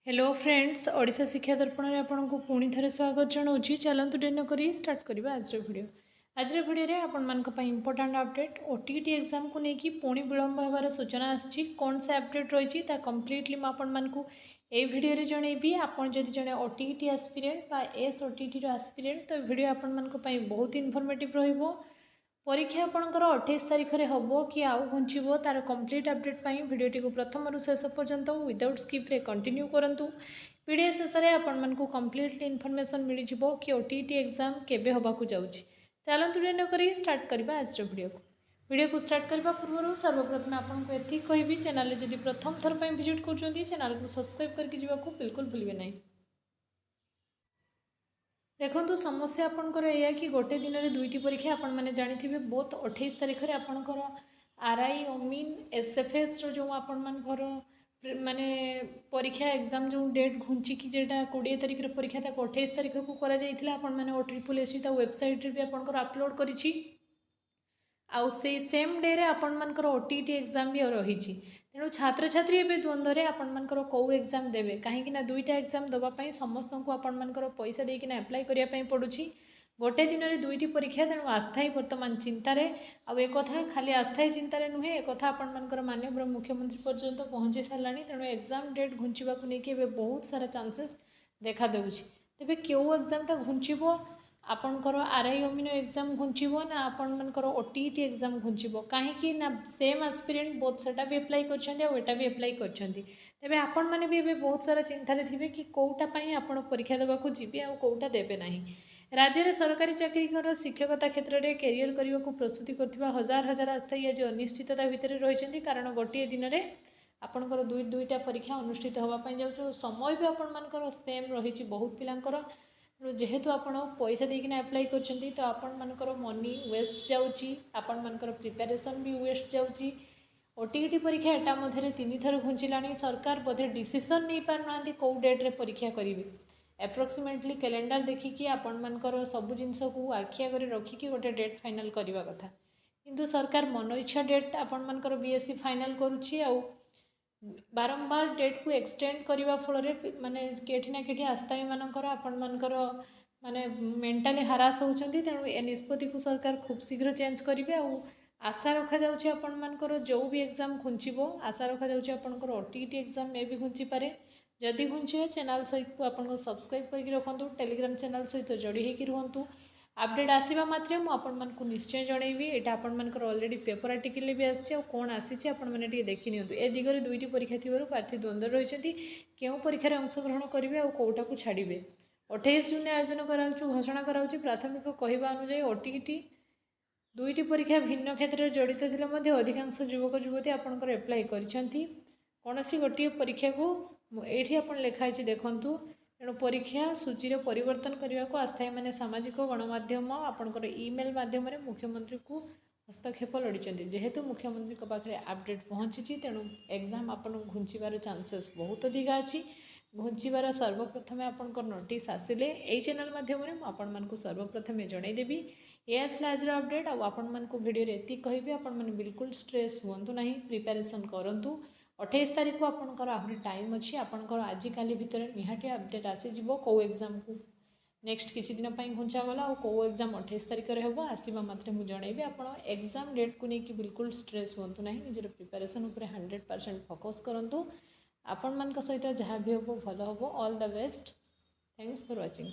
Hello friends, Odisha शिक्षा दर्पण में आपको पुणी थे स्वागत जनाऊँगी। चलतु डेरी नक स्टार्ट करवा आज भिडियो आपण इंपोर्टाट अपडेट ओटीईटी एग्जाम को लेकिन पुणी विलंब होवार सूचना आसी कौन से अपडेट रही कम्प्लीटली मुझे भिडियो जनइबी। आपड़ जदि जड़े OTET aspirant S OTET aspirant तो भिडियो आपण बहुत इनफर्मेटिव रहिबो। परीक्षा आपंकर 28 तारीख में हम कि आउ घुंचब तार कंप्लीट अपडेट भिडियोटी को प्रथम रु शेष पर्यंत विदाउट स्किप रे कंटिन्यू करंतु। वीडियो शेष में आपण को कंप्लीट इनफॉरमेशन मिल जाव कि ओटीईटी एग्जाम केबे होबाकू जाउची। चलतु डेरी न करी स्टार्ट करवा आज वीडियो को स्टार्ट करने पूर्व सर्वप्रथम आपको ये कहबी चैनल जदि प्रथम थर पर विजिट कर चैनल को सब्सक्राइब करके जावाक बिल्कुल भूलिए नहीं। देखो समस्या आपंकर या कि गोटे दिन में दुईटी परीक्षा आपण मैंने जानी बोथ 28 तारीख में आपंकर आरआई अमीन एसएफएस जो आपंकर माने परीक्षा एग्जाम जो डेट घुंचिकी जेटा 20 तारीख में परीक्षा 28 तारीख को मैंने OSSC वेबसाइट भी आपंकर अपलोड करी आउ से सेम डे रे आपण मानकर ओटीईटी एग्जाम भी रही। तेणु छात्र छात्री एवं द्वंद्व आपण मानकर कौ एग्जाम देवे कहीं दुईटा एग्जाम दवाई समस्त को आपण मानकर पैसा देकिना अप्लाई करने पड़ुछि। गोटे दिन में दुईटी परीक्षा तेणु आस्था ही बर्तमान चिंतार आउ एक खाली आस्था ही चिंतार नुहे एक आपण मानकर माननीय मुख्यमंत्री पर्यंत पहुँची सारा। तेणु एग्जाम डेट घुंचवा को लेकिन बहुत सारा चांसेस देखा देउछि। तेबे क्यों एग्जामटा घुंचब आपणकर आरआई अमीनो एग्जाम घुंचब ना आपणकर ओटीईटी एग्जाम घुंचब कहीं ना सेम एस्पिरेंट बोथ सेटा भी अप्लाई करटा भी अप्लाई करे आपण मैंने भी बहुत सारा चिंतार थे कि कौटा आपण परीक्षा देवाक जी आ कौटा देवे ना। राज्य में सरकारी चाकरी शिक्षकता क्षेत्र में कैरियर करने को प्रस्तुति कर हजार हजार आस्थायी आज अनिश्चितता भितर रही कारण गोटे दिन में आपणकर दुईटा परीक्षा अनुष्ठित होगापाई जाऊँ समय भी आपण सेम रही बहुत पिलांकर जेहेतु आप पैसा देकिना अप्लाई कर तो आपण मानकर मनी वेस्ट जाऊँगी आपण मानकर प्रिपेरेसन भी वेस्ट जाऊँगी। ओटीईटी परीक्षा एटा मध्य 3 थर घुंचला सरकार बोधे डिसीजन नहीं पारना कौ डेट्रे परीक्षा करेंगे एप्रोक्सीमेटली कैलेंडर देखिकी आपण मानकर सब जिनस को आखि आगे रखिकी गोटे डेट फाइनल करवा कथा किंतु सरकार मन इच्छा डेट आपण मानकर बीएससी फाइनल करुच्ची आउ बारंबार डेट को एक्सटेंड करने फल माने केठी ना केठी आस्थायी मानकर आपण मानकर माने मेंटाली हारास होउछंती। तेणु ए निष्पत्ति को सरकार खूब शीघ्र चेंज करेंगे आउ आशा रखा जाउछि आपण मानकर जो भी एग्जाम घुंचबो आशा रखा जाउछि आपनकर ओटीईटी एग्जाम में भी घुंची पारे। जदि घुंचे चैनल सहित को आपन सब्सक्राइब करके रखंतु टेलीग्राम चैनल सहित जोड़ी होकर रुहंतु। अपडेट आसवा मात्र मुझे निश्चय जनइबी। यहाँ आपंकर अलरेडी पेपर आर्टिकल भी आसी कौन आसी आपने देखी नि ए दिगरे दुईटी परीक्षा थी प्रार्थी द्वंद्व रही क्यों परीक्षार अंशग्रहण करेंगे और कौटा को छाड़े। 28 जून आयोजन कराऊँ घोषणा कराऊँ प्राथमिक कहवा अनुजाई ओटीईटी दुईटी परीक्षा भिन्न क्षेत्र में जड़ित थे अधिकांश युवक युवती आपंकर एप्लाई कौन गोटे परीक्षा को ये आप लिखाई देखूँ। तेणु परीक्षा सूची परिवर्तन करने को आस्थायी मैंने सामाजिक गणमाध्यम आपंकर ईमेल माध्यम मुख्यमंत्री को हस्तक्षेप लड़ी जेहेतु मुख्यमंत्री पाखे अपडेट पहुँची तेणु एग्जाम आपन घुंचबार चांसेस बहुत अधिक अच्छी। घुंचबार सर्वप्रथम आपंकर नोटिस आसिले यही चैनल माध्यम मुझे सर्वप्रथम जनईदेवी। यह था आज अपडेट आपण मानक भिडियो एति कहबी आपण मैंने बिल्कुल स्ट्रेस हूँ ना प्रिपेरेसन करूँ। 28 तारीख को आपंकर आहरी टाइम अच्छी आपंकर आजिकाली भितर निहाटी अपडेट आसीज कौ एग्जाम को नेक्स्ट किसी दिन घुंचा गला और कौ एग्जाम 28 तारीख में हम आसवा मात्र मुझे जनइबी। आप एग्जाम डेट को लेकिन बिल्कुल स्ट्रेस हूँ ना निजर प्रिपेरेसन उपर 100% फोकस करूँ। आपण मान सहित जहाँ भी हम भल हम all the best. Thanks for watching.